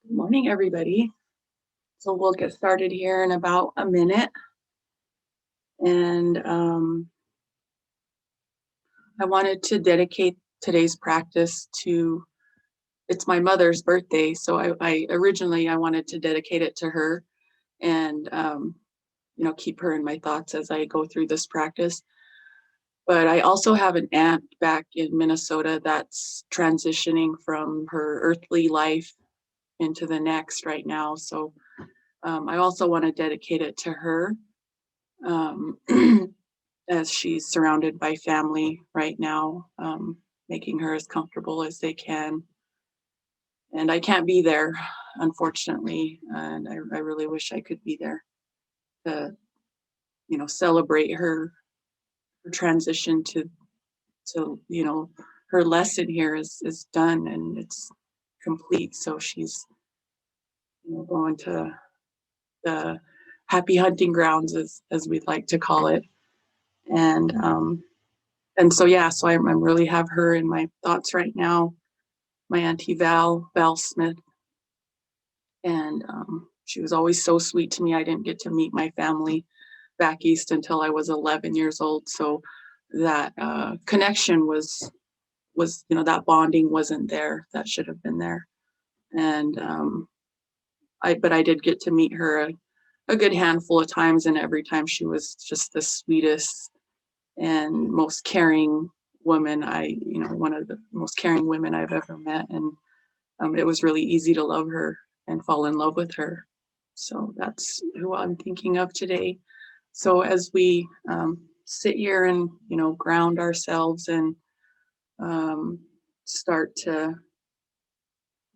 Good morning, everybody. So we'll get started here in about a minute. And I wanted to dedicate today's practice to, it's my mother's birthday. So I originally, I wanted to dedicate it to her and, keep her in my thoughts as I go through this practice. But I also have an aunt back in Minnesota that's transitioning from her earthly life into the next right now. So I also want to dedicate it to her. Um, as she's surrounded by family right now, making her as comfortable as they can. And I can't be there, unfortunately, and I really wish I could be there to, celebrate her transition to her lesson here is done and it's complete. So she's going to the happy hunting grounds, as we'd like to call it, and so yeah, so I'm really have her in my thoughts right now, my auntie Val Smith, and she was always so sweet to me. I didn't get to meet my family back east until I was 11 years old, so that connection was that bonding wasn't there. That should have been there, and I did get to meet her a good handful of times, and every time she was just the sweetest and most caring woman. One of the most caring women I've ever met, and it was really easy to love her and fall in love with her. So that's who I'm thinking of today. So as we sit here and ground ourselves and um, start to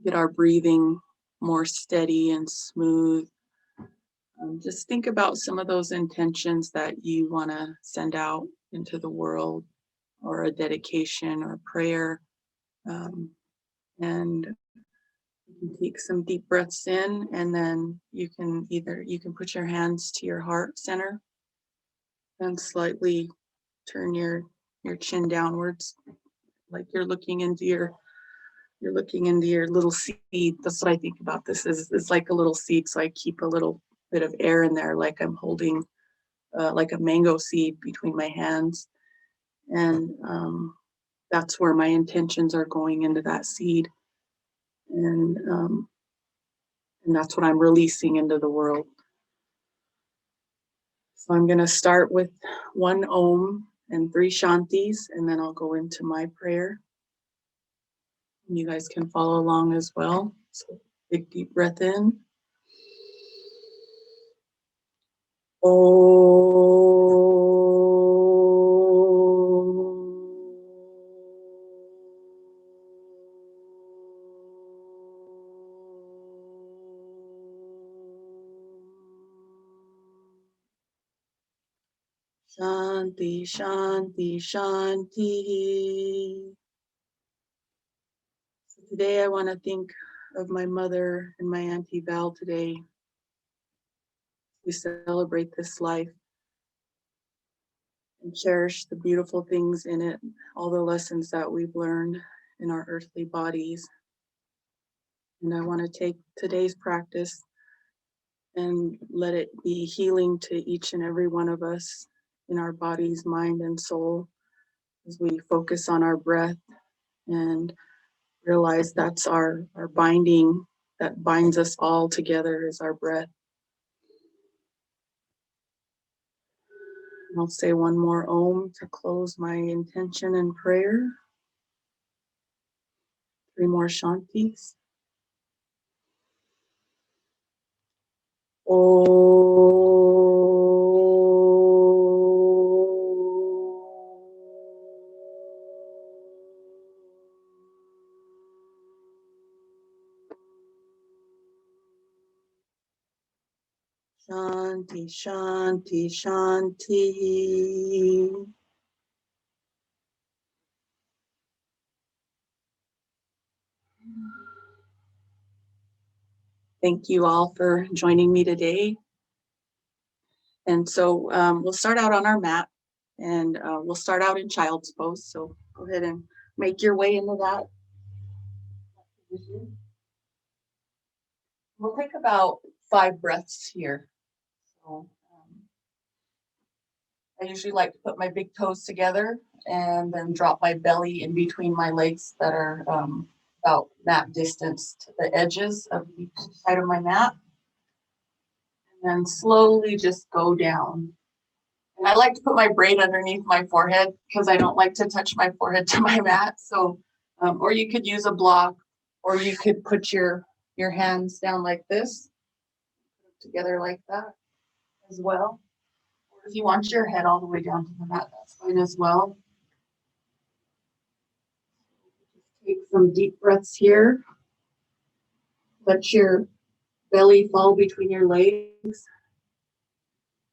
get our breathing more steady and smooth, just think about some of those intentions that you want to send out into the world, or a dedication or prayer. Um, and you can take some deep breaths in, and then you can put your hands to your heart center and slightly turn your chin downwards, like you're looking into your little seed. That's what I think about this is like a little seed. So I keep a little bit of air in there, like I'm holding like a mango seed between my hands, and that's where my intentions are going into that seed, and that's what I'm releasing into the world. So I'm going to start with one Om and three Shantis, and then I'll go into my prayer. And you guys can follow along as well. So big deep breath in. Shanti, Shanti, Shanti. So today I want to think of my mother and my Auntie Val today. We celebrate this life and cherish the beautiful things in it, all the lessons that we've learned in our earthly bodies. And I want to take today's practice and let it be healing to each and every one of us in our bodies, mind, and soul, as we focus on our breath and realize that's our binding, that binds us all together is our breath. And I'll say one more Om to close my intention and prayer. Three more Shantis. Shanti, Shanti, Shanti. Thank you all for joining me today. And so we'll start out on our mat, and we'll start out in child's pose. So go ahead and make your way into that position. We'll take about 5 breaths here. So I usually like to put my big toes together and then drop my belly in between my legs that are about mat distance to the edges of each side of my mat. And then slowly just go down. And I like to put my braid underneath my forehead because I don't like to touch my forehead to my mat. So, or you could use a block, or you could put your hands down like this, together like that as well. Or if you want your head all the way down to the mat, that's fine as well. Take some deep breaths here. Let your belly fall between your legs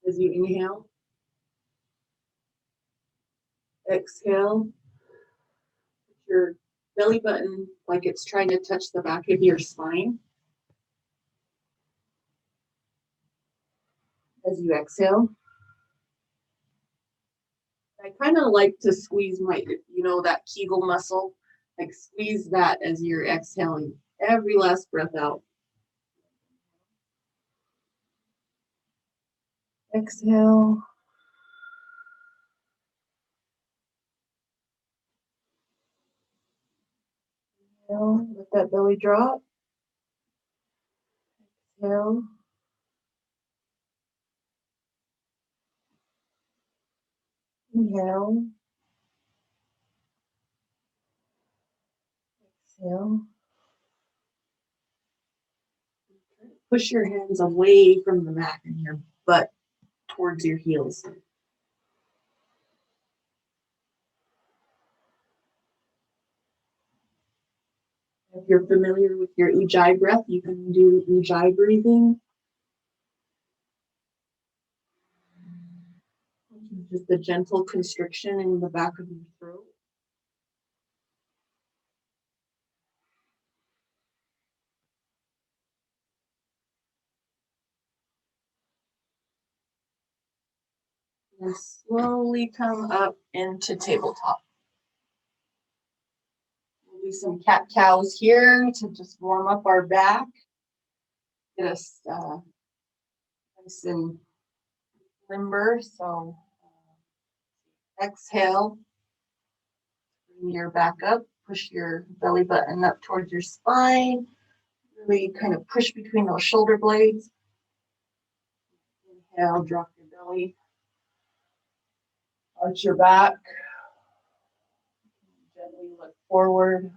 as you inhale. Exhale. Put your belly button like it's trying to touch the back of your spine. As you exhale. I kind of like to squeeze my, that Kegel muscle, like squeeze that as you're exhaling every last breath out. Exhale. Inhale, let that belly drop. Exhale. Inhale. Exhale. Push your hands away from the mat and your butt towards your heels. If you're familiar with your Ujjayi breath, you can do Ujjayi breathing. Just a gentle constriction in the back of your throat. And slowly come up into tabletop. We'll do some cat cows here to just warm up our back. Get us nice and limber. So exhale, bring your back up, push your belly button up towards your spine. Really kind of push between those shoulder blades. Inhale, drop your belly. Arch your back. Gently look forward.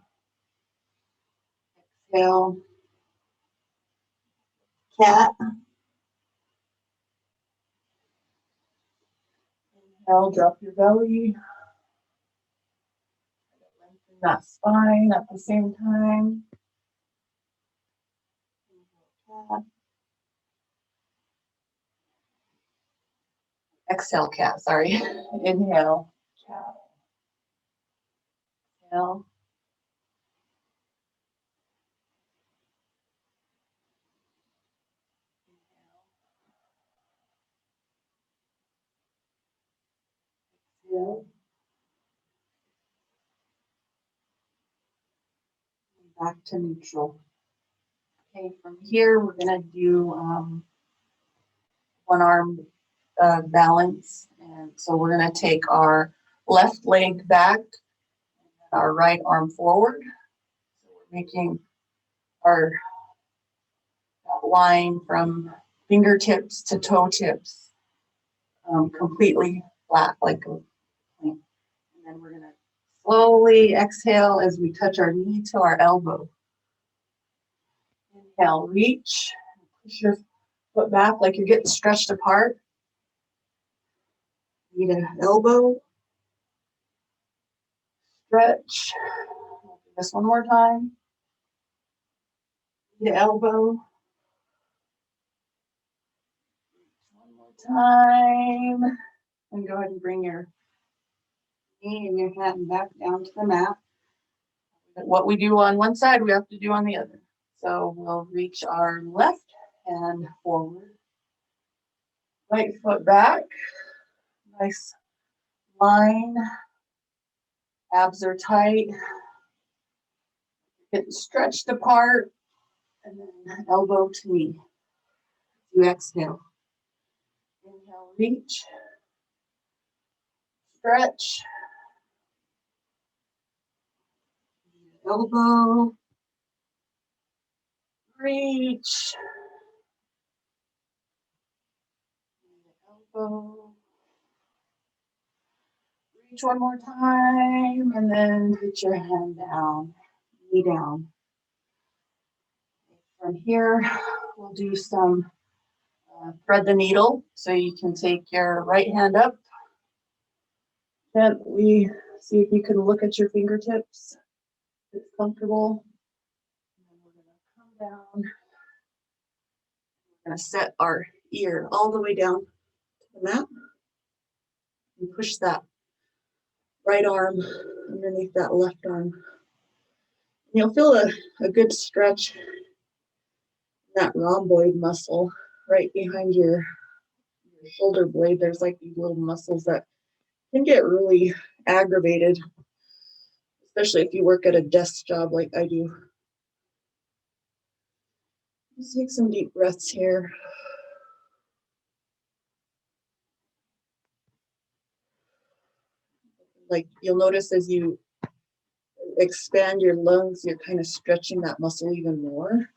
Exhale. Cat. Inhale, drop your belly. Lengthen that spine at the same time. Cat. Exhale, cat, sorry. Inhale, cat. Exhale. Exhale. Back to neutral. Okay, from here we're gonna do one arm balance. And so we're gonna take our left leg back, and our right arm forward. So we're making our line from fingertips to toe tips completely flat, like a plank. And then we're gonna slowly exhale as we touch our knee to our elbow. Inhale, reach, push your foot back like you're getting stretched apart. Knee to elbow, stretch. Do this one more time. Knee to elbow. One more time. And go ahead and bring your knee and your hand back down to the mat. What we do on one side, we have to do on the other. So we'll reach our left hand forward. Right foot back. Nice line. Abs are tight. Getting stretched apart. And then elbow to knee. You exhale. Inhale, reach. Stretch. Elbow. Reach. Elbow. Reach one more time, and then put your hand down, knee down. From here, we'll do some thread the needle. So you can take your right hand up. Gently see if you can look at your fingertips. If it's comfortable. And then we're going to come down. We're going to set our ear all the way down to the mat. And push that right arm underneath that left arm. And you'll feel a good stretch in that rhomboid muscle right behind your shoulder blade. There's like these little muscles that can get really aggravated, especially if you work at a desk job like I do. Just take some deep breaths here. Like you'll notice as you expand your lungs, you're kind of stretching that muscle even more.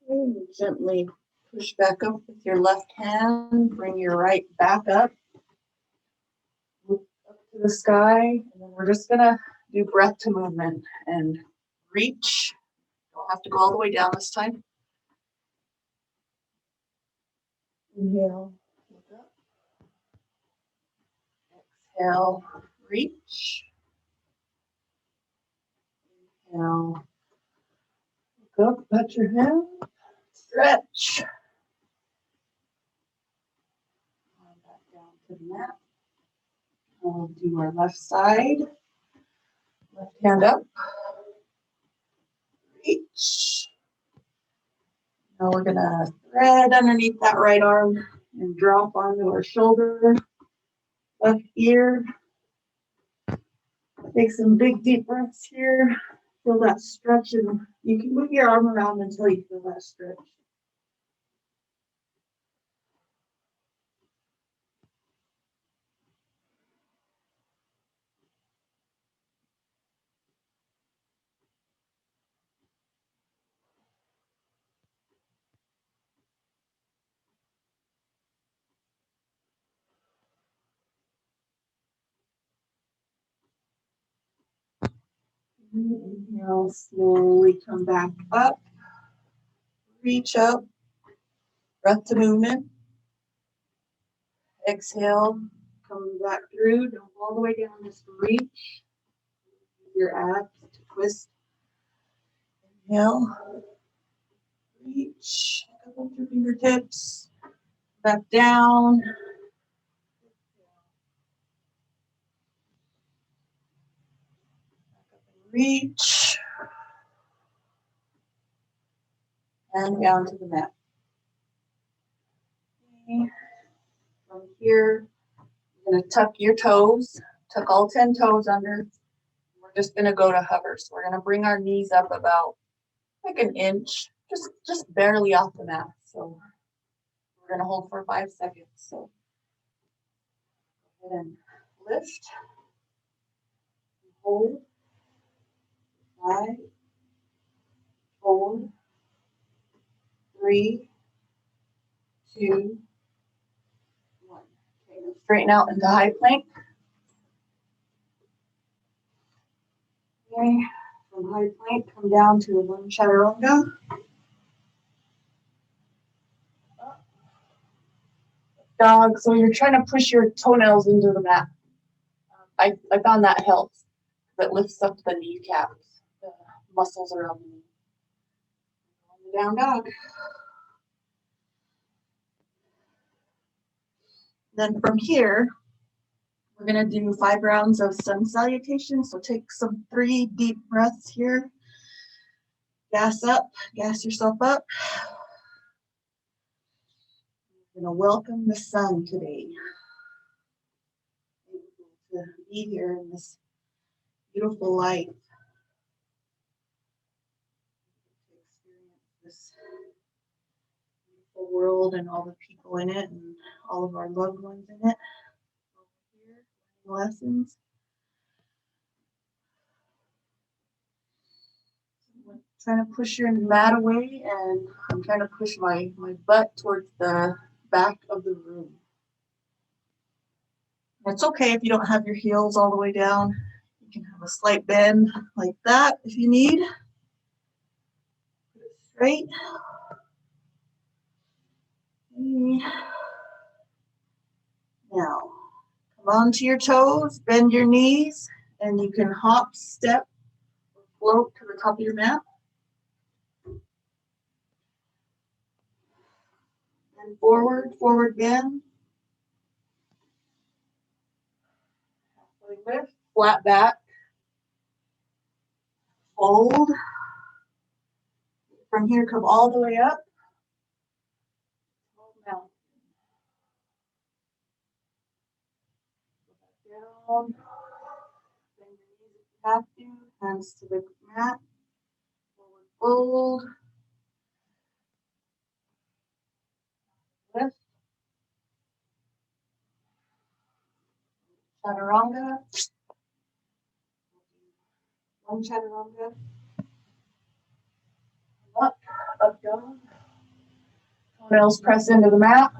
And gently push back up with your left hand. Bring your right back up. Look up to the sky. And then we're just gonna do breath to movement and reach. Don't have to go all the way down this time. Inhale, look up. Exhale, reach. Inhale, look up, touch your hand, stretch. Back down to the mat. We'll do our left side. Left hand up. Reach. Now we're gonna thread underneath that right arm and drop onto our shoulder. Left ear. Take some big deep breaths here. Feel that stretch, and you can move your arm around until you feel that stretch. Inhale, slowly come back up. Reach up. Breath to movement. Exhale, come back through. Don't go all the way down, just reach. Your abs to twist. Inhale. Reach. Up with your fingertips. Back down. Reach. And down to the mat. Okay. From here, you're going to tuck your toes. Tuck all 10 toes under. We're just going to go to hover. So we're going to bring our knees up about like an inch, just barely off the mat. So we're going to hold for 5 seconds. So go ahead and lift, hold, 5, hold, 3, 2, 1. Okay, then straighten out into high plank. Okay, from high plank, come down to a one chaturanga. Dog, so you're trying to push your toenails into the mat. I found that helps. That lifts up the kneecaps, the muscles around the knee. Down dog. Then from here, we're going to do 5 rounds of sun salutation. So take some 3 deep breaths here. Gas up, gas yourself up. We're going to welcome the sun today. Thankful to be here in this beautiful life. To experience this beautiful world and all the people in it and all of our loved ones in it. Over here, learning lessons. I'm trying to push your mat away, and I'm trying to push my butt towards the back of the room. It's okay if you don't have your heels all the way down. You can have a slight bend like that if you need. Put it straight. Now, come onto your toes, bend your knees, and you can hop, step, or float to the top of your mat. And forward bend. Halfway lift, flat back. Fold. From here, come all the way up. Down. Down. Bend your knees if you have to. Hands to the mat. Forward fold. Lift. Chaturanga. One chaturanga. Up, down. Toenails press into the mat.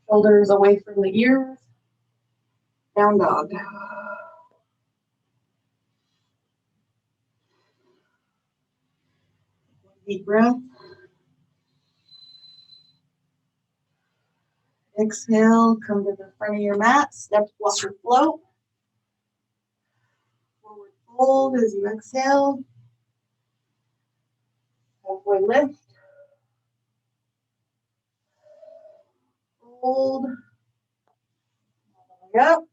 Shoulders away from the ears. Down dog. Deep breath. Exhale, come to the front of your mat. Step, walk, or float. Forward fold as you exhale. Halfway lift. Hold. All the way up.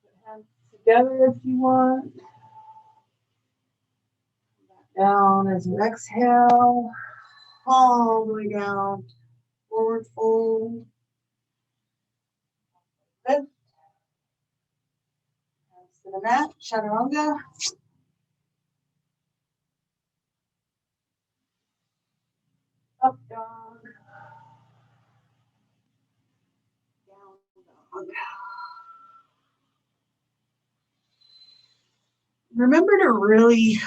Put hands together if you want. Back down as you exhale. All the way down. Forward fold. Lift. Hands to the mat. Chaturanga. Up dog. Down dog. Remember to really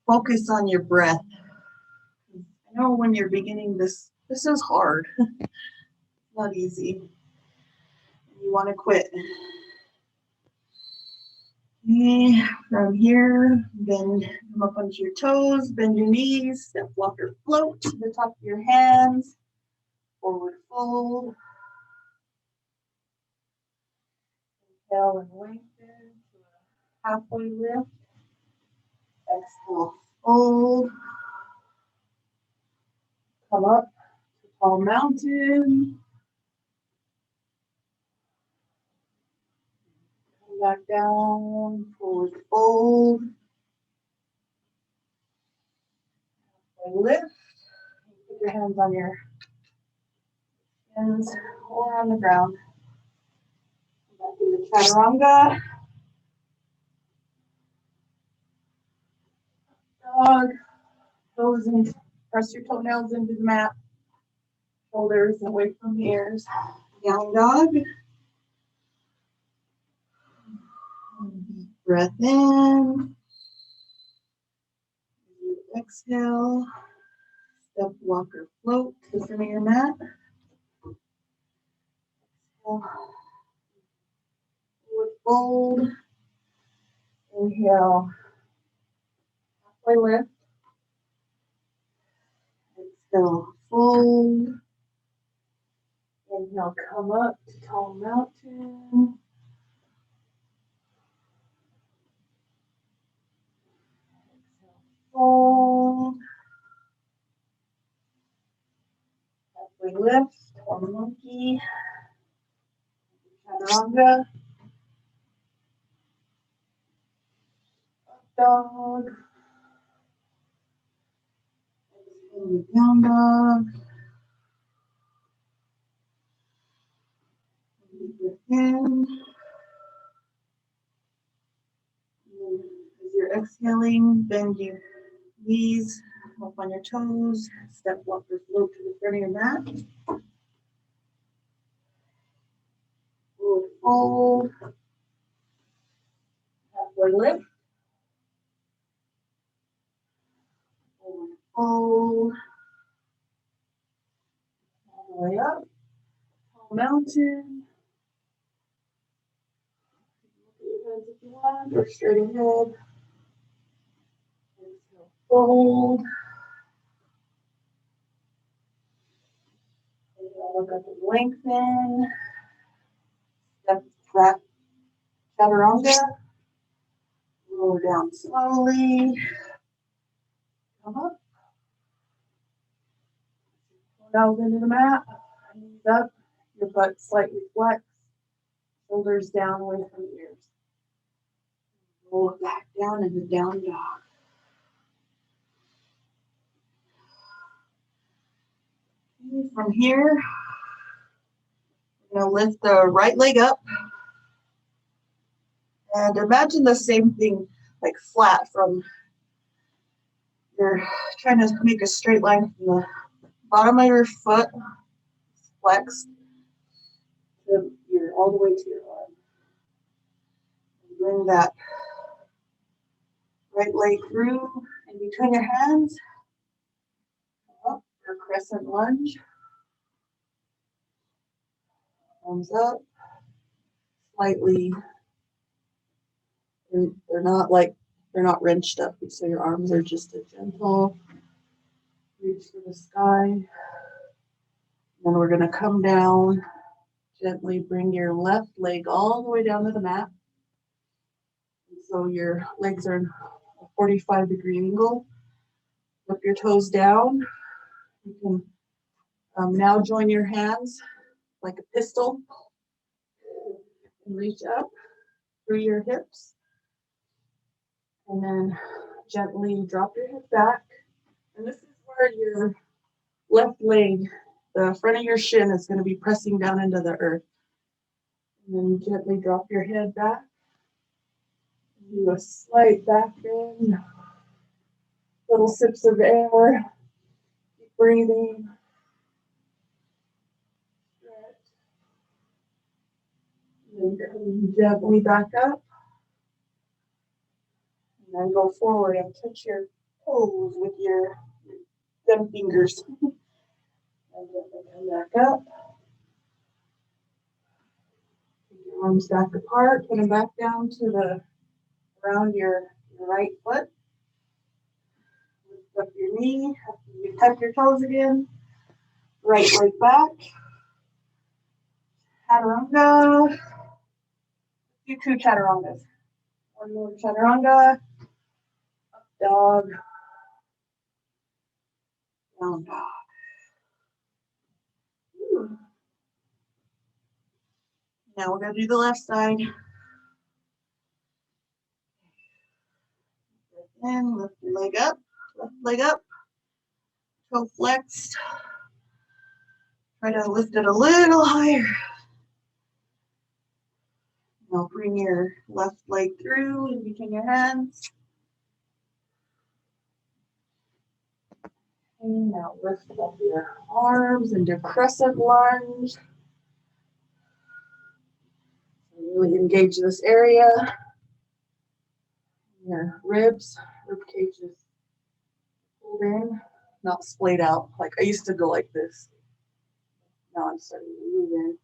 focus on your breath. I know when you're beginning this is hard. It's not easy. You want to quit. Okay, from here, then come up onto your toes, bend your knees, step, walk, or float to the top of your hands. Forward fold. Inhale and lengthen to a halfway lift. Exhale, fold. Come up to tall mountain. Come back down, forward fold. Halfway lift. Put your hands on your shins or on the ground. Back into chaturanga. Dog. Toes and press your toenails into the mat. Shoulders away from the ears. Down dog. Deep breath in. Exhale. Step, walk, or float to the front of your mat. Exhale. Forward fold. Inhale. Halfway lift. Exhale. Fold. Inhale. Come up to tall mountain. Fold. Halfway lift, or monkey. Chaturanga. Up dog. Exhale, down dog. Deep breath in. exhaling, bend your knees, up on your toes, step up or float to the front of your mat. Forward fold, halfway lift, forward fold, all the way up, tall mountain. Look at your hands if you want, or straight ahead. Exhale, fold. Look up and lengthen. Step back, chaturanga. Roll down slowly. Come up. Elbows into the mat. Knees up. Your butt slightly flexed. Shoulders down away from the ears. Roll it back down into down dog. Okay, from here, we're going to lift the right leg up. And imagine the same thing, like flat from, you're trying to make a straight line from the bottom of your foot, flexed, to your, all the way to your arm. And bring that right leg through in between your hands. Up for crescent lunge. Arms up, slightly. They're not wrenched up, so your arms are just a gentle reach for the sky. Then we're going to come down, gently bring your left leg all the way down to the mat. And so your legs are in a 45-degree angle. Flip your toes down. You can now join your hands like a pistol and reach up through your hips. And then gently drop your head back. And this is where your left leg, the front of your shin, is going to be pressing down into the earth. And then gently drop your head back. Do a slight back bend. Little sips of air. Keep breathing. Stretch. And then come gently back up. And then go forward and touch your toes with your thumb fingers. And gently come back up. Take your arms back apart. Put them back down to the around your right foot. Lift up your knee. You tuck your toes again. Right leg back. Chaturanga. Do 2 chaturangas. One more chaturanga. Up dog. Down dog. Ooh. Now we're going to do the left side. And lift your leg up. Left leg up. Toe flexed. Try to lift it a little higher. Now bring your left leg through in between your hands. And now lift up your arms and do crescent lunge. Really engage this area. Your ribs, rib cages pulled in, not splayed out. Like I used to go like this. Now I'm starting to move in.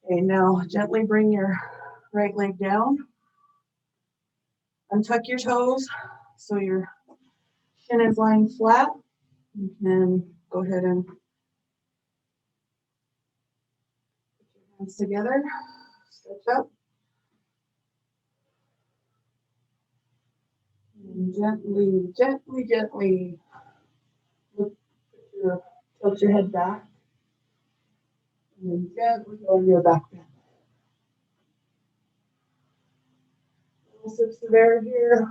Okay, now gently bring your right leg down. Untuck your toes so your shin is lying flat. You can go ahead and put your hands together. Stretch up. And gently, gently, gently tilt your head back. And then gently go into your back bend. Little sips of air here.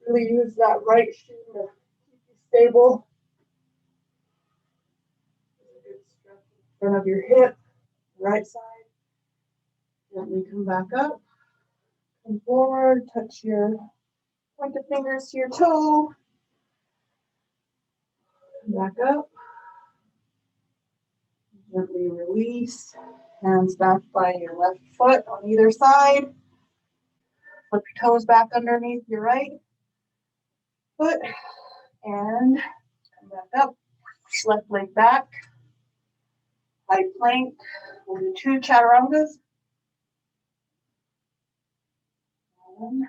Really use that right shin to keep you stable. A good stretch in front of your hip, right side. Gently come back up. Come forward, touch your pointed fingers to your toe. Come back up. Gently release. Hands back by your left foot on either side. Flip your toes back underneath your right foot. And come back up. Left leg back. High plank. We'll do 2 chaturangas. One.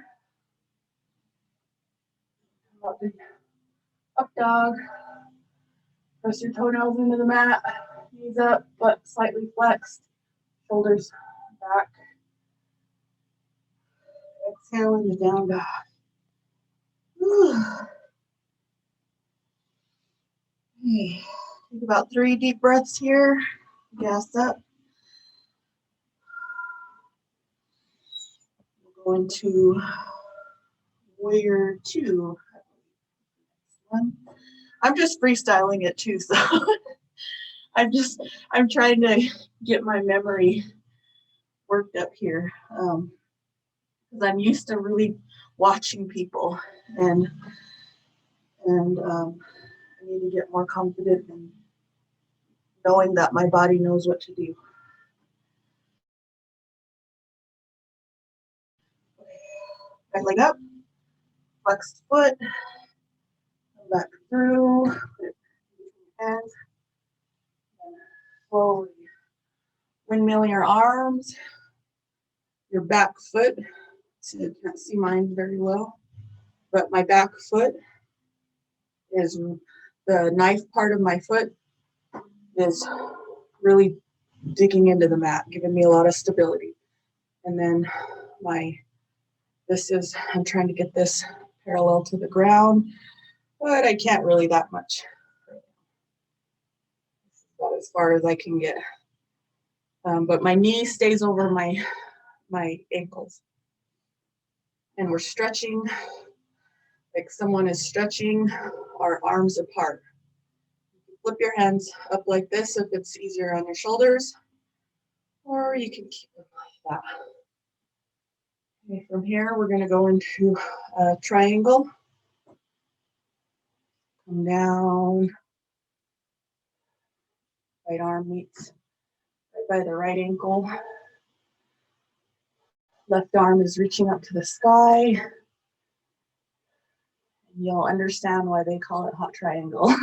Up dog. Press your toenails into the mat. Knees up, butt slightly flexed. Shoulders back. Exhale into down dog. Okay. Take about 3 deep breaths here. Gas up. We'll go into warrior 2. I'm just freestyling it too, so I'm trying to get my memory worked up here, because I'm used to really watching people, and I need to get more confident in knowing that my body knows what to do. Right leg up, flexed foot, come back through, put it between your hands, and slowly windmill your arms, your back foot. So you can't see mine very well, but my back foot is the knife part of my foot is really digging into the mat, giving me a lot of stability. And then I'm trying to get this parallel to the ground, but I can't really that much. This is about as far as I can get. But my knee stays over my ankles. And we're stretching like someone is stretching our arms apart. Flip your hands up like this if it's easier on your shoulders, or you can keep them like that. Okay, from here, we're going to go into a triangle. Come down. Right arm meets right by the right ankle. Left arm is reaching up to the sky. You'll understand why they call it hot triangle,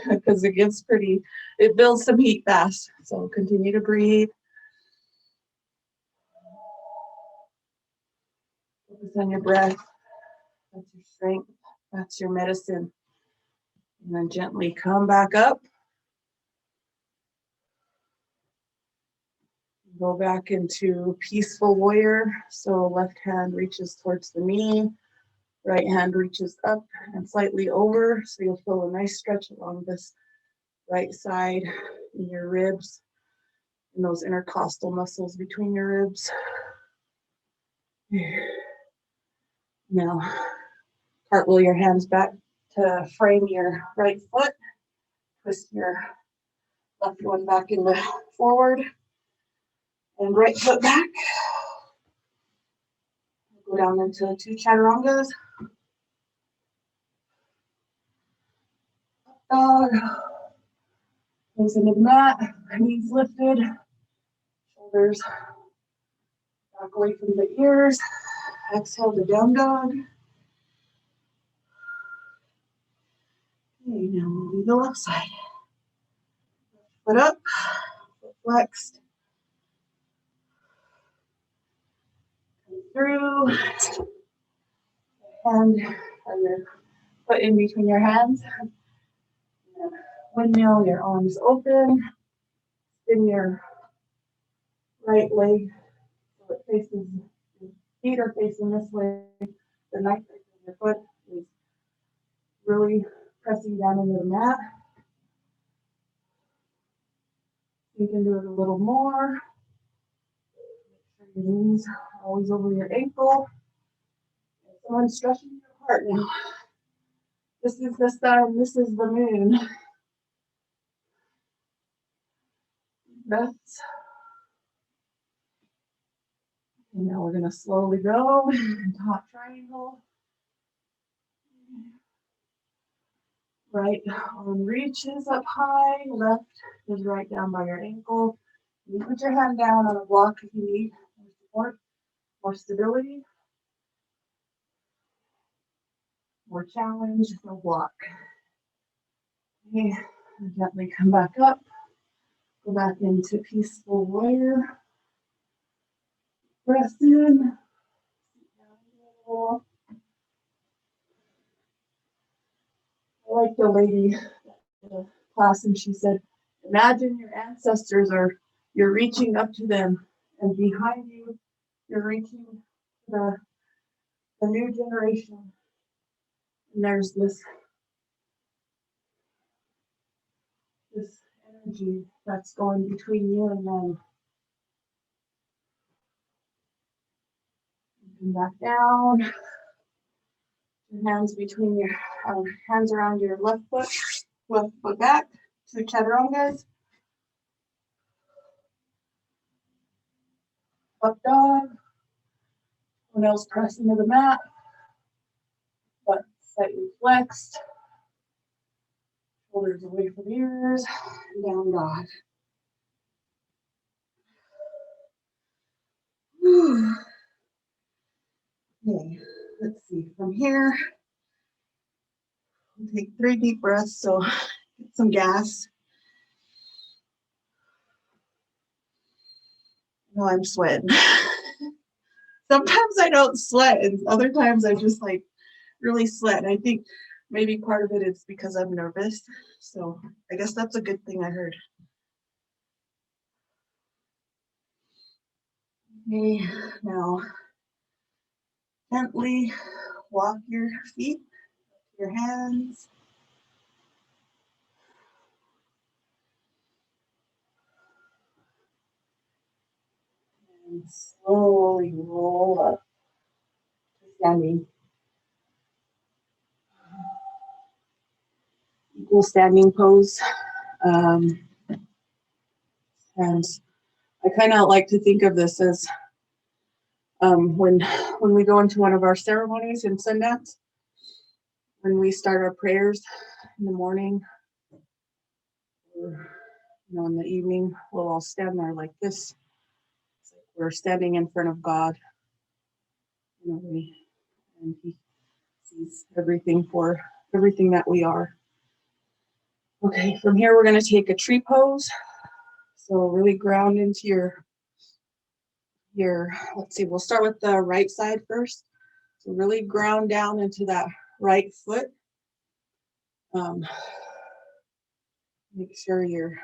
because it builds some heat fast. So continue to breathe. Focus on your breath. That's your strength. That's your medicine. And then gently come back up. Go back into peaceful warrior. So left hand reaches towards the knee. Right hand reaches up and slightly over. So you'll feel a nice stretch along this right side in your ribs and those intercostal muscles between your ribs. Now, cartwheel your hands back to frame your right foot. Twist your left one back into forward. And right foot back. Go down into 2 chaturangas. Dog. Nose into the mat. Knees lifted. Shoulders back away from the ears. Exhale to down dog. Okay, now we'll do the left side. Foot up, foot flexed. Come through. Hand or your foot in between your hands. And windmill your arms open. Spin your right leg so it faces, your feet are facing this way. The knife of your foot is really pressing down into the mat. You can do it a little more. Make sure your knees are always over your ankle. Someone's stretching your heart now. This is the sun, this is the moon. Breaths. And now we're going to slowly go into hot triangle. Right arm reaches up high, left is right down by your ankle. You put your hand down on a block if you need more support, more stability, more challenge, no block. Okay, and gently come back up, go back into peaceful warrior. Press in. I like the lady in the class, and she said, imagine your ancestors you're reaching up to them, and behind you, you're reaching to the new generation. And there's this energy that's going between you and them. Come back down. Your hands between your hands around your left foot back to chaturangas. Up dog. Toenails press into the mat. Butt slightly flexed. Shoulders away from ears. Down dog. Okay, let's see. From here, we'll take 3 deep breaths. So get some gas. No, I'm sweating. Sometimes I don't sweat, and other times I just like really sweat. And I think maybe part of it is because I'm nervous. So I guess that's a good thing I heard. Okay, now gently walk your feet, your hands. And slowly roll up to standing. Equal standing pose. And I kind of like to think of this as when we go into one of our ceremonies in Sundance, when we start our prayers in the morning, or in the evening, we'll all stand there like this. It's like we're standing in front of God, and He sees everything for everything that we are. Okay, from here we're going to take a tree pose. So really ground into your, let's see, we'll start with the right side first. So really ground down into that right foot. Make sure you're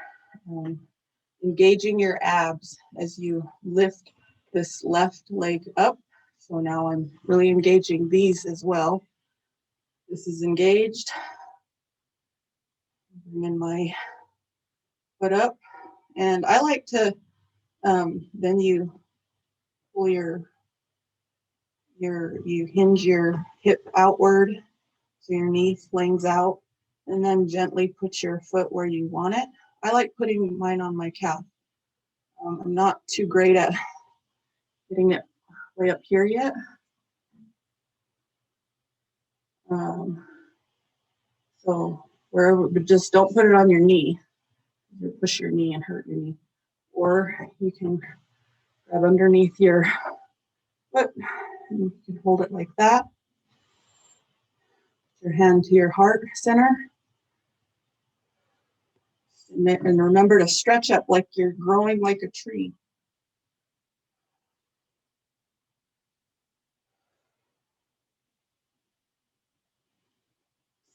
engaging your abs as you lift this left leg up. So now I'm really engaging these as well. This is engaged. Bring in my foot up. And I like to, then you pull you hinge your hip outward so your knee flings out, and then gently put your foot where you want it. I like putting mine on my calf. I'm not too great at getting it way up here yet. So wherever, but just don't put it on your knee. You push your knee and hurt your knee. Or you can grab underneath your foot and you can hold it like that. Your hand to your heart center. And remember to stretch up like you're growing like a tree.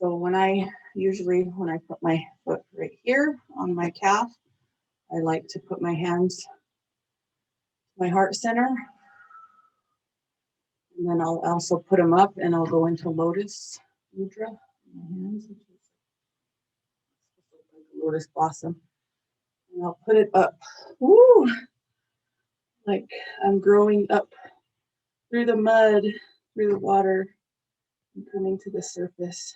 So when I put my foot right here on my calf, I like to put my hands, my heart center. And then I'll also put them up and I'll go into lotus mudra. My hands, which is like a lotus blossom. And I'll put it up. Woo! Like I'm growing up through the mud, through the water, and coming to the surface.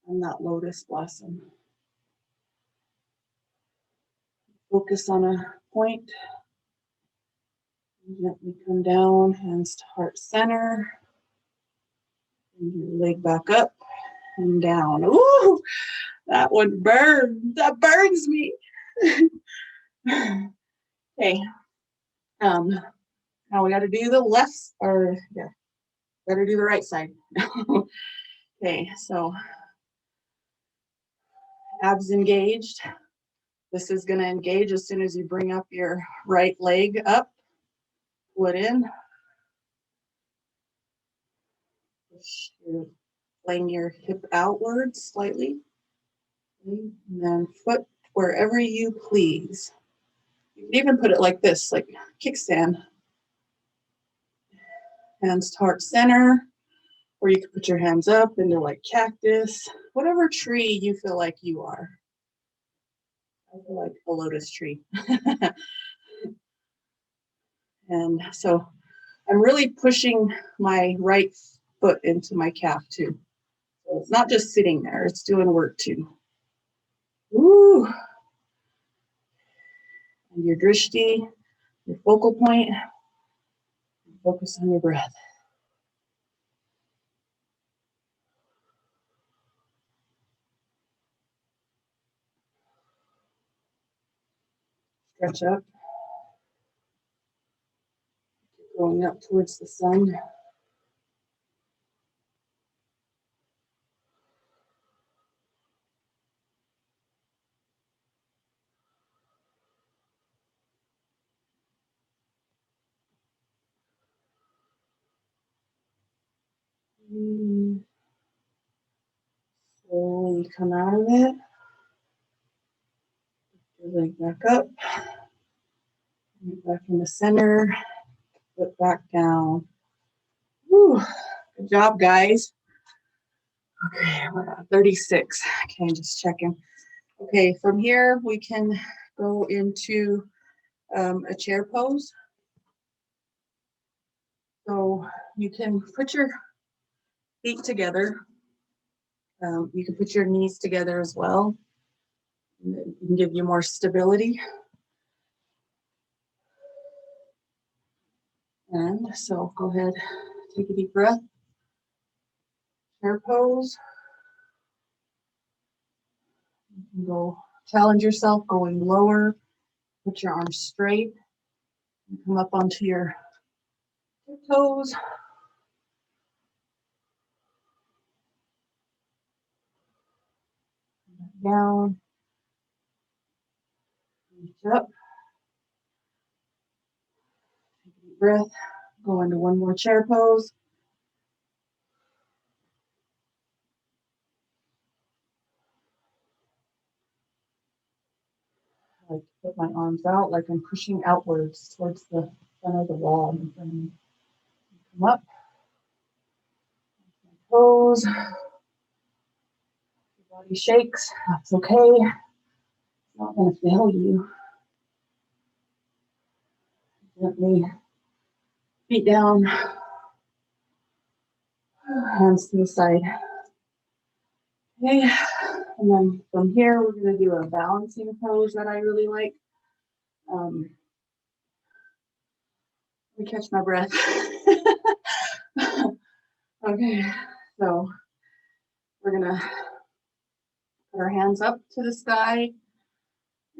I'm that lotus blossom. Focus on a point. Gently come down, hands to heart center. Bring your leg back up and down. Ooh, that one burns. That burns me. Okay. Now we got to do the left, or yeah, got to do the right side. Okay, so abs engaged. This is going to engage as soon as you bring up your right leg up. Pull it in. You're laying your hip outwards slightly. And then foot wherever you please. You can even put it like this, like kickstand. Hands to heart center, or you can put your hands up into like cactus, whatever tree you feel like you are. I feel like a lotus tree. And so I'm really pushing my right foot into my calf too. So it's not just sitting there, it's doing work too. Woo! And your drishti, your focal point, focus on your breath. Stretch up. Going up towards the sun. Slowly come out of it. Your leg back up. Back in the center. Foot back down. Whew. Good job, guys. Okay, we're at 36. Okay, just checking. Okay, from here we can go into a chair pose. So you can put your feet together. You can put your knees together as well. It can give you more stability. And so go ahead, take a deep breath. Chair pose. You can go challenge yourself going lower. Put your arms straight. Come up onto your toes. Down. Reach up. Take a deep breath. Go into one more chair pose. I like to put my arms out like I'm pushing outwards towards the front of the wall in front of me. Come up. Toes. Your body shakes. That's okay. It's not going to fail you. Gently feet down. Hands to the side. Okay. And then from here, we're going to do a balancing pose that I really like. Let me catch my breath. Okay, so we're going to put our hands up to the sky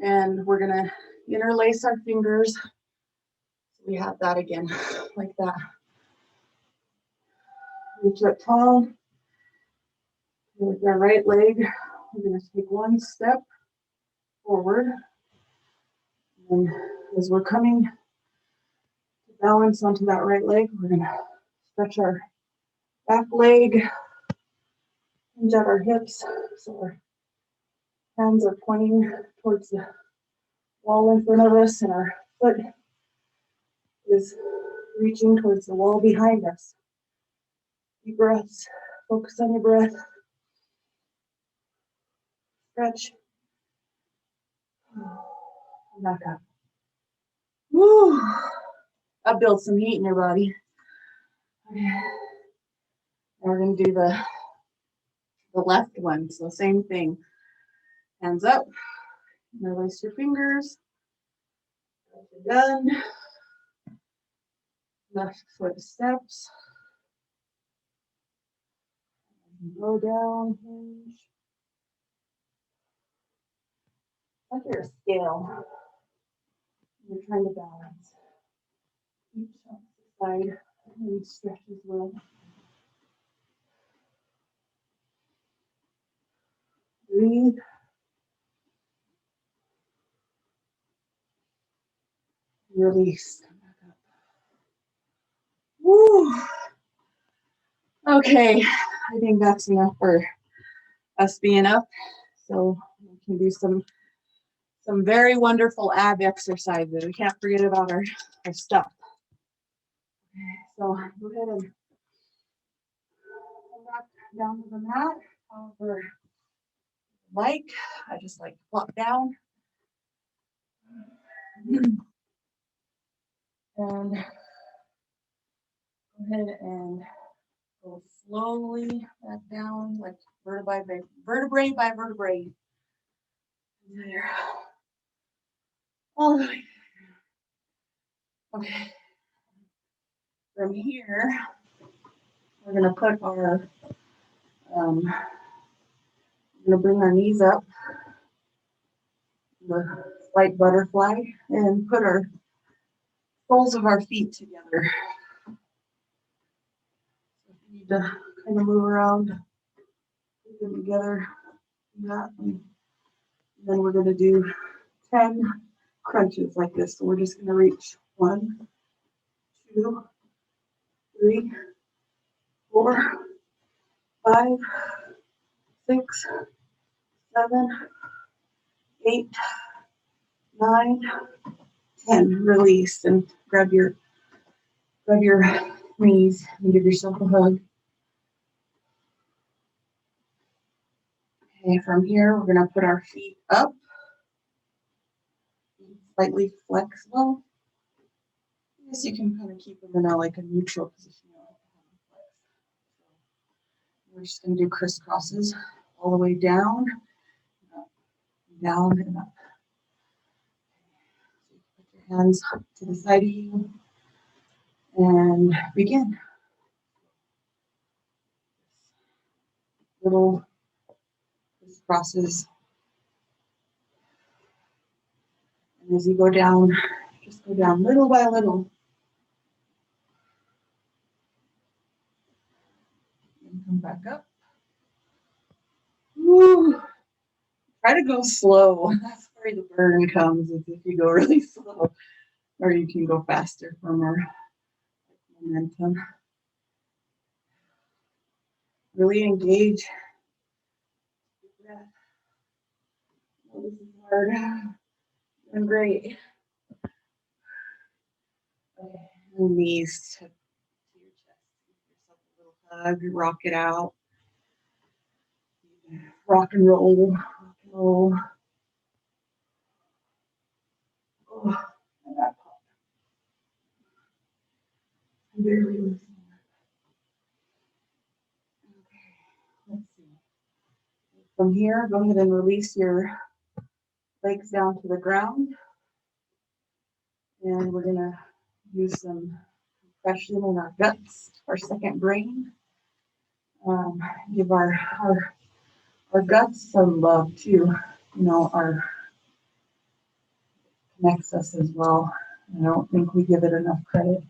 and we're going to interlace our fingers. So we have that again, like that. Reach up tall. With our right leg, we're going to take one step forward. And as we're coming to balance onto that right leg, we're going to stretch our back leg, hinge at our hips, so our hands are pointing towards the wall in front of us, and our foot is reaching towards the wall behind us. Deep breaths. Focus on your breath. Stretch. Back up. Woo! That builds some heat in your body. Okay. Now we're going to do the left one. So same thing. Hands up. Interlace your fingers. Done. Left foot steps. Go down, hinge. Like you're a scale. You're trying to balance. Each side and stretch as well. Breathe. Release. Come back up. Woo. Okay, I think that's enough for us being up. So we can do some very wonderful ab exercises. We can't forget about our stuff. So go ahead and come back down to the mat. However, like I just like flop down and go ahead and go slowly back down, like vertebrae by vertebrae. There. All the way. Okay. From here, we're gonna put our we're gonna bring our knees up, the slight butterfly, and put our soles of our feet together. So if you need to kind of move around, put them together. And then we're gonna do 10 crunches like this. So we're just gonna reach 1, 2, 3, 4, 5, 6, 7, 8, 9, 10. Release and grab your knees and give yourself a hug. Okay, from here we're gonna put our feet up, slightly flexible. Yes, you can kind of keep them in a neutral position. We're just gonna do crisscrosses all the way down, up, down and up. So you put your hands to the side of you and begin. Little crisscrosses. And as you go down, just go down little by little. And come back up. Woo. Try to go slow. That's where the burn comes, is if you go really slow. Or you can go faster for more momentum. Really engage. Oh, this is hard. Doing great. Okay. Knees to your chest. Give yourself a little hug. Rock it out. Rock and roll. Rock and roll. Oh, and that pop. Barely loosening up. Okay. Let's see. From here, go ahead and release your legs down to the ground. And we're gonna use some compression in our guts, our second brain. Give our guts some love too. You know, our connects us as well. I don't think we give it enough credit.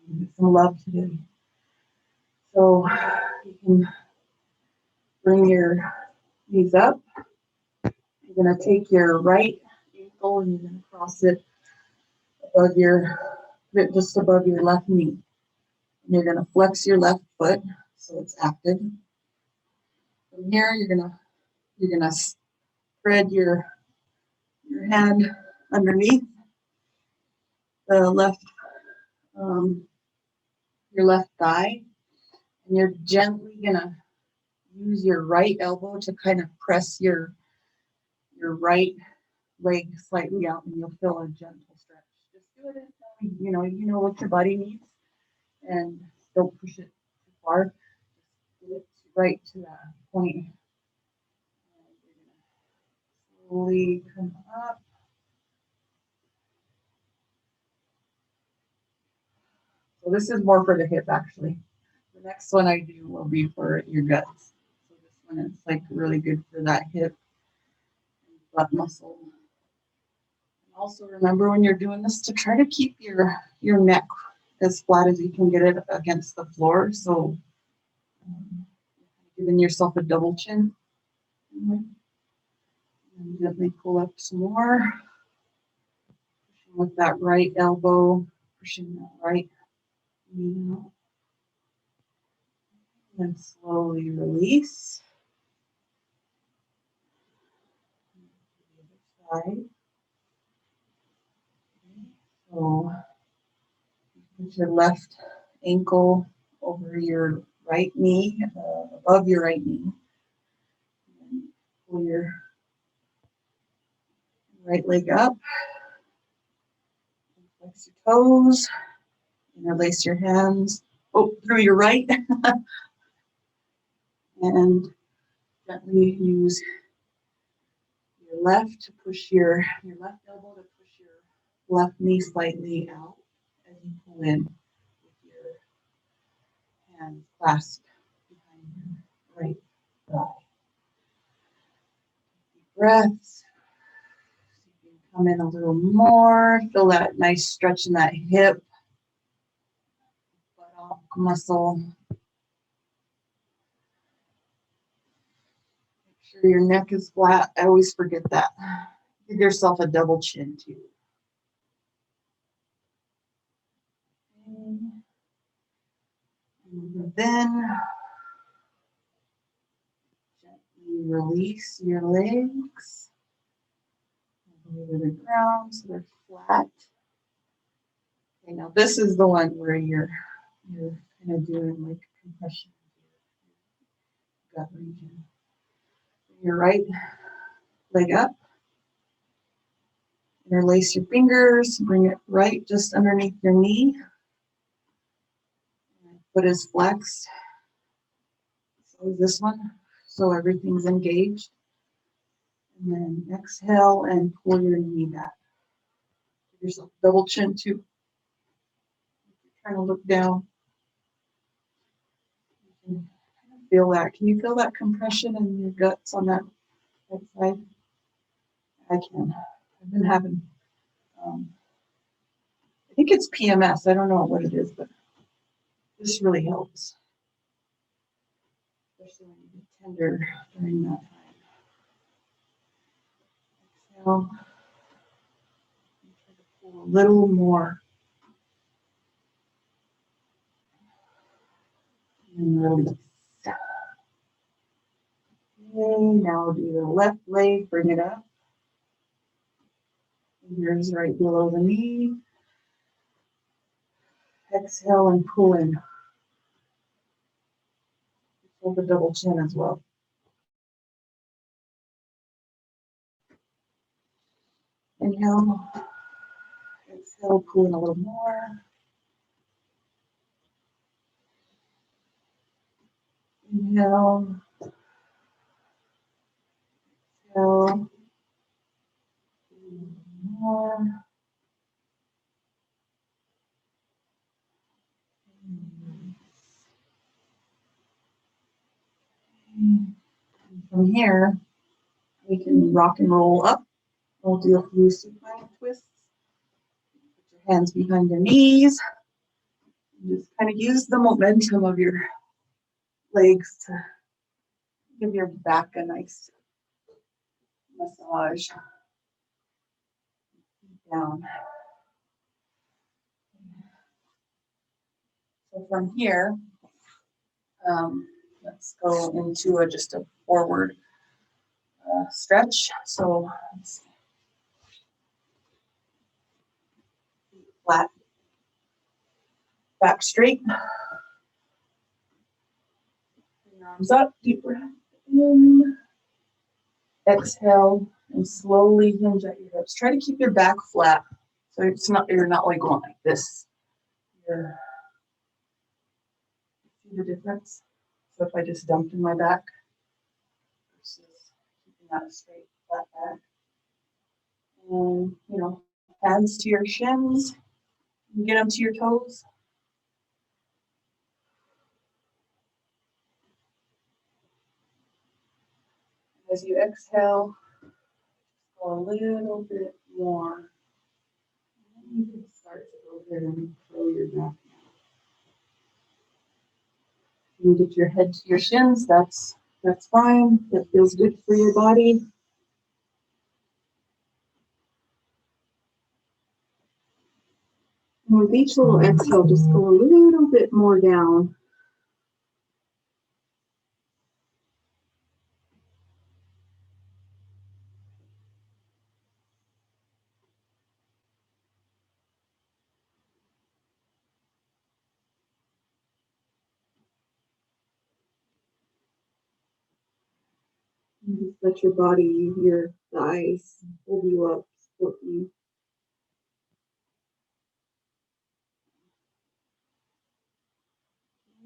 Give it some love today. So you can bring your knees up. You're gonna take your right ankle and you're gonna cross it above just above your left knee. And you're gonna flex your left foot so it's active. From here, you're gonna spread your hand underneath the your left thigh, and you're gently gonna use your right elbow to kind of press your right leg slightly out, and you'll feel a gentle stretch. Just do it as you know what your body needs, and don't push it too far. Just get it right to that point. And you're gonna slowly come up. So this is more for the hip actually. The next one I do will be for your guts. So this one is like really good for that hip and butt muscle. And also remember when you're doing this to try to keep your neck as flat as you can get it against the floor. So giving yourself a double chin. And gently pull up some more. Pushing with that right elbow, pushing that right knee out. And slowly release. The other side. So put your left ankle over your right knee, above your right knee. And pull your right leg up. Flex your toes. Interlace your hands through your right. And gently use your left to push your left elbow to push your left knee slightly out as you pull in with your hands clasped behind your right thigh. Deep breaths. You can come in a little more. Feel that nice stretch in that hip, buttock muscle. Make sure your neck is flat. I always forget that. Give yourself a double chin too. And then gently release your legs to the ground so they're flat. Okay, now this is the one where you're kind of doing like compression of your gut region. Your right leg up. Interlace your fingers, bring it right just underneath your knee. Foot is flexed. So is this one. So everything's engaged. And then exhale and pull your knee back. Give yourself a double chin too. Trying to look down. You can feel that. Can you feel that compression in your guts on that right side? I can. I've been having, I think it's PMS. I don't know what it is, but this really helps. Especially when you get tender during that time. Exhale. Try to pull a little more. And release. Okay, now do the left leg, bring it up. Fingers right below the knee. Exhale and pull in. Pull the double chin as well. Inhale. Exhale, pull in a little more. Inhale. Exhale. More. From here, we can rock and roll up. We'll do a few supine twists. Put your hands behind your knees. Just kind of use the momentum of your legs to give your back a nice massage. Down. So from here, let's go into just a forward stretch. So let's see. Flat, back straight. Arms up, deep breath in. Exhale and slowly hinge at your hips. Try to keep your back flat, so you're not like going like this. See the difference? So if I just dumped in my back versus keeping that straight, flat back. And hands to your shins. You get them to your toes. As you exhale, go a little bit more. And you can start to go ahead and curl your back. You can get your head to your shins, that's fine. That feels good for your body. And with each little exhale, just go a little bit more down. And just let your body, your thighs hold you up, support you.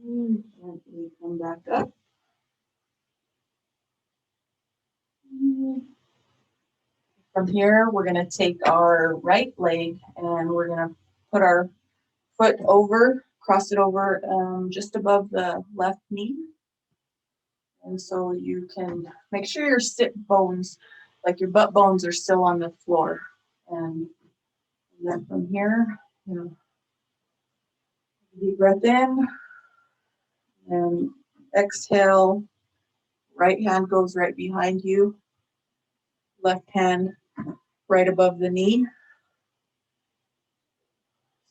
And gently come back up. From here, we're going to take our right leg and we're going to put our foot over, cross it over just above the left knee. And so you can make sure your sit bones, like your butt bones, are still on the floor. And then from here, deep breath in and exhale. Right hand goes right behind you. Left hand right above the knee.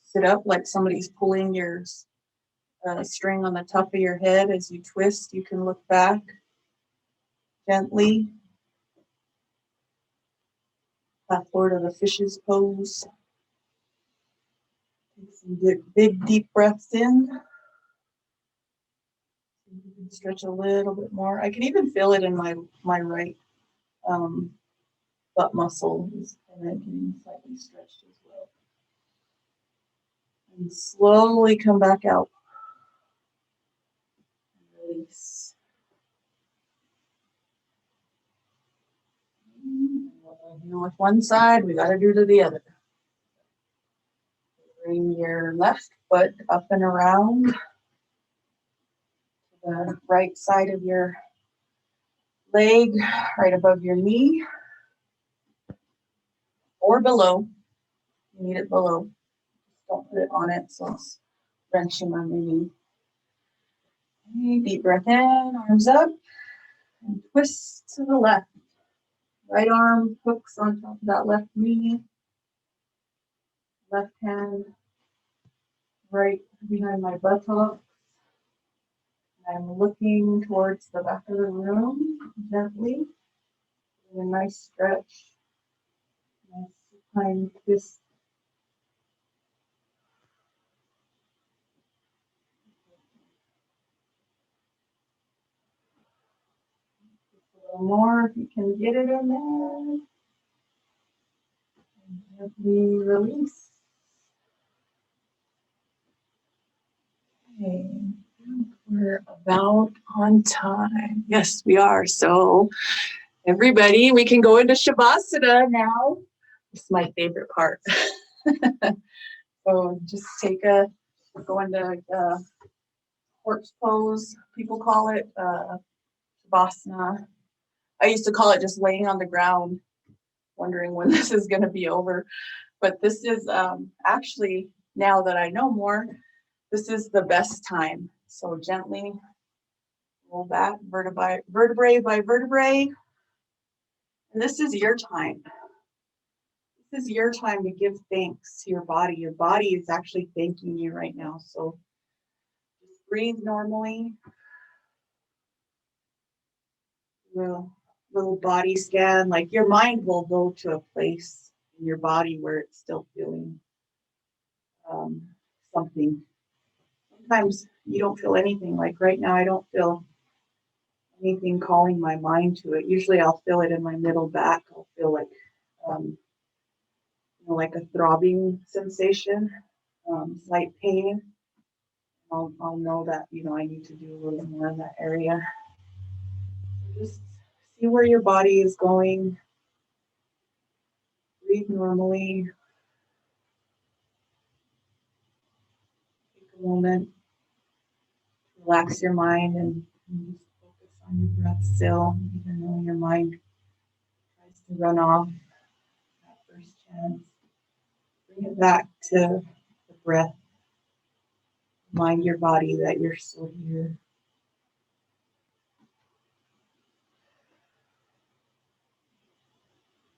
Sit up like somebody's pulling your string on the top of your head. As you twist, you can look back gently. Path forward to the fish's pose. Take some big, deep breaths in. You can stretch a little bit more. I can even feel it in my right butt muscle is kind of getting slightly stretched as well. And slowly come back out. And release. What we do with one side, we got to do to the other. Bring your left foot up and around to the right side of your leg, right above your knee, or below. You need it below. Just don't put it on it so it's wrenching on your knee. Okay, deep breath in, arms up, and twist to the left. Right arm hooks on top of that left knee. Left hand right behind my buttock. I'm looking towards the back of the room gently. A nice stretch. Nice supine twist. Just a little more if you can get it in there. And gently release. Okay. We're about on time. Yes, we are. So everybody, we can go into Shavasana now. This is my favorite part. So just go into horse pose, people call it Shavasana. I used to call it just laying on the ground, wondering when this is going to be over. But this is actually, now that I know more, this is the best time. So gently roll back, vertebrae by vertebrae. And this is your time. This is your time to give thanks to your body. Your body is actually thanking you right now. So just breathe normally. Little body scan. Like your mind will go to a place in your body where it's still feeling something. Sometimes you don't feel anything. Like right now, I don't feel anything calling my mind to it. Usually I'll feel it in my middle back. I'll feel like, like a throbbing sensation, slight pain. I'll know that, I need to do a little more in that area. Just see where your body is going. Breathe normally. Take a moment. Relax your mind and just focus on your breath still, even though your mind tries to run off that first chance. Bring it back to the breath. Remind your body that you're still here.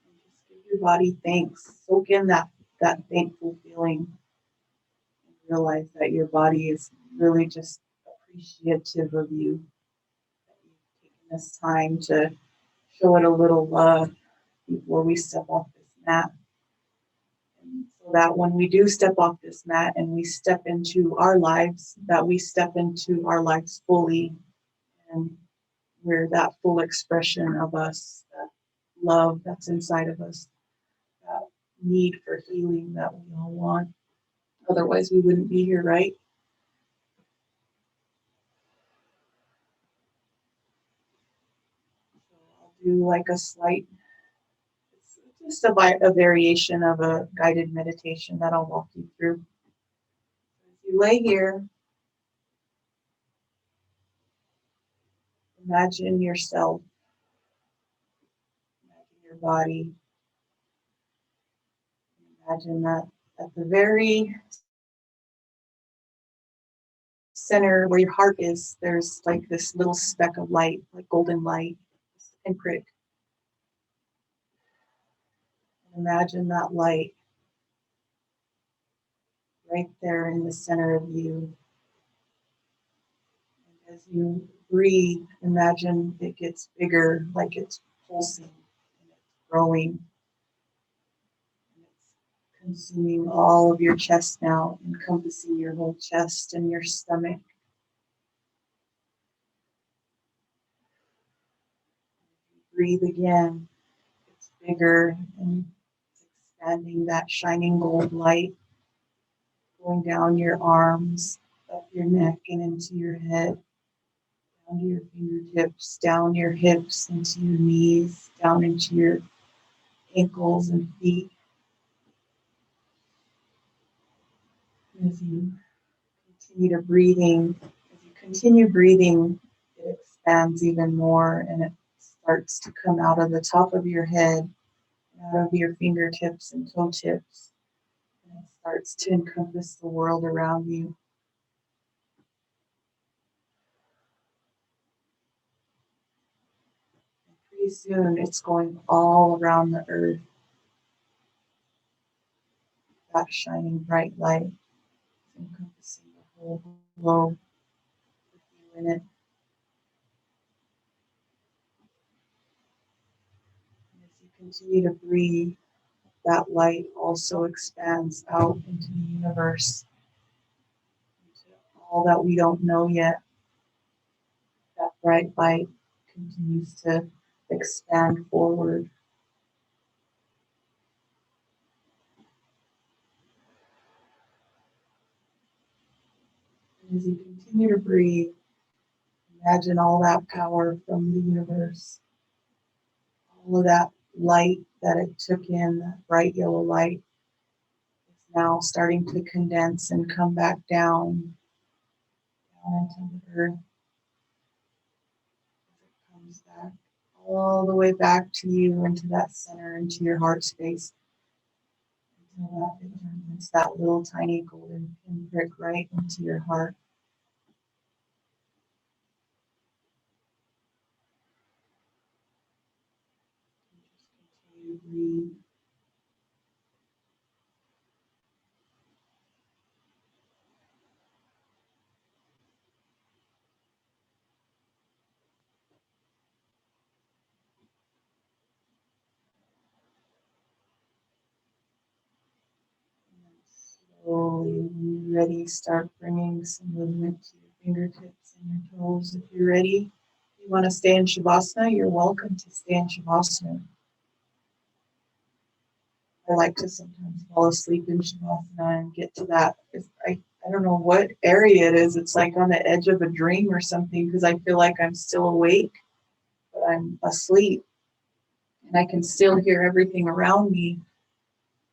And just give your body thanks. Soak in that thankful feeling. And realize that your body is really just appreciative of you. That you've taken this time to show it a little love before we step off this mat. And so that when we do step off this mat and we step into our lives, that we step into our lives fully, and we're that full expression of us, that love that's inside of us, that need for healing that we all want. Otherwise, we wouldn't be here, right? So I'll do like a slight, it's just a variation of a guided meditation that I'll walk you through. As you lay here, imagine yourself, imagine your body, imagine that at the very center where your heart is, there's like this little speck of light, like golden light, pinprick. And imagine that light right there in the center of you. And as you breathe, imagine it gets bigger, like it's pulsing and it's growing. And it's consuming all of your chest now, encompassing your whole chest and your stomach. Breathe again. It's bigger and it's expanding that shining gold light, going down your arms, up your neck and into your head, down to your fingertips, down your hips, into your knees, down into your ankles and feet. As you continue breathing, it expands even more and it starts to come out of the top of your head, out of your fingertips and toe tips. And it starts to encompass the world around you. And pretty soon it's going all around the earth. That shining bright light encompassing the whole globe with you in it. And as you continue to breathe, that light also expands out into the universe, into all that we don't know yet. That bright light continues to expand forward. And as you continue to breathe, imagine all that power from the universe, all of that light that it took in, that bright yellow light, is now starting to condense and come back down into the earth. It comes back all the way back to you, into that center, into your heart space, until that it turns that little tiny golden pinprick right into your heart. Just continue to breathe. Slowly, when you're ready, start bringing some movement to your fingertips and your toes. If you're ready, if you want to stay in Shavasana, you're welcome to stay in Shavasana. I like to sometimes fall asleep in Shavasana and get to that. I don't know what area it is. It's like on the edge of a dream or something because I feel like I'm still awake, but I'm asleep. And I can still hear everything around me,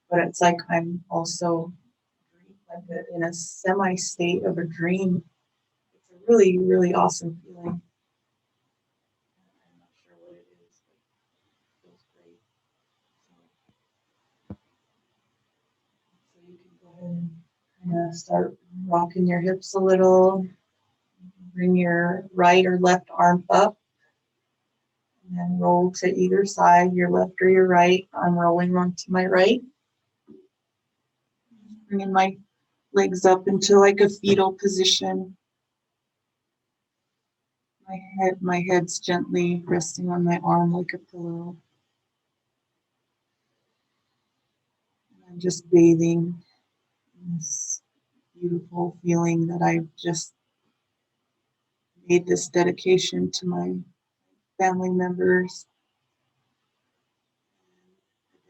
but it's like I'm also like in a semi-state of a dream. It's a really, really awesome feeling. great. So you can go ahead and kind of start rocking your hips a little. Bring your right or left arm up and then roll to either side, your left or your right. I'm rolling onto my right. Bringing my legs up into like a fetal position. My head's gently resting on my arm like a pillow. And I'm just bathing in this beautiful feeling that I've just made this dedication to my family members.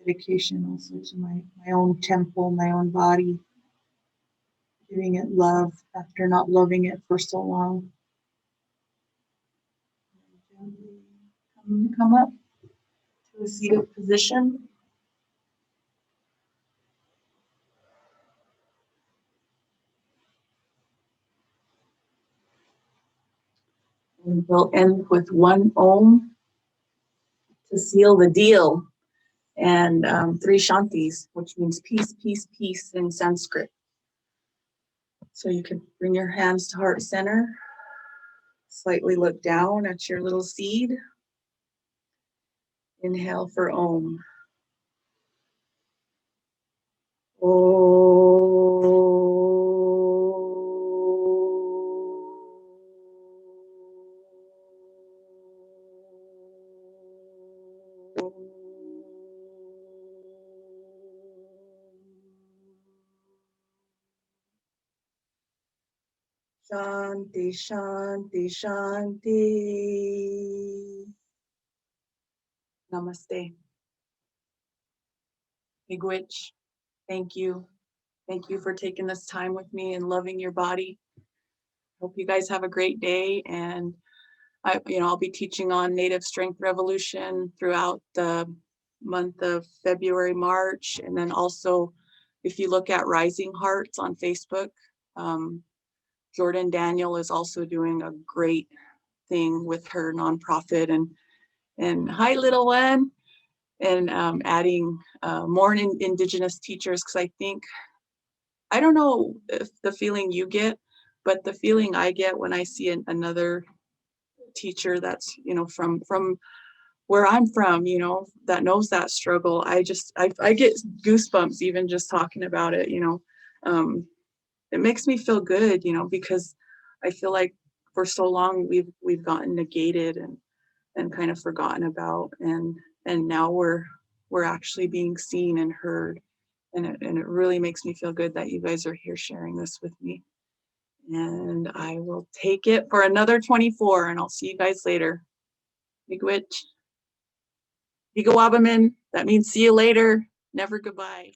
Dedication also to my own temple, my own body, giving it love after not loving it for so long. Come up to a seated position. And we'll end with one Om to seal the deal, and three Shantis, which means peace, peace, peace in Sanskrit. So you can bring your hands to heart center, slightly look down at your little seed. Inhale for Om. Shanti, Shanti, Shanti. Namaste. Miigwech, thank you. Thank you for taking this time with me and loving your body. Hope you guys have a great day. And I'll be teaching on Native Strength Revolution throughout the month of February, March. And then also, if you look at Rising Hearts on Facebook, Jordan Daniel is also doing a great thing with her nonprofit. And hi, little one. And adding more Indigenous teachers, because I don't know if the feeling you get, but the feeling I get when I see another teacher that's, from where I'm from, that knows that struggle, I get goosebumps even just talking about it. It makes me feel good, because I feel like for so long we've gotten negated and kind of forgotten about, and now we're actually being seen and heard, and it really makes me feel good that you guys are here sharing this with me. And I will take it for another 24, and I'll see you guys later. Miigwech. That means see you later. Never goodbye.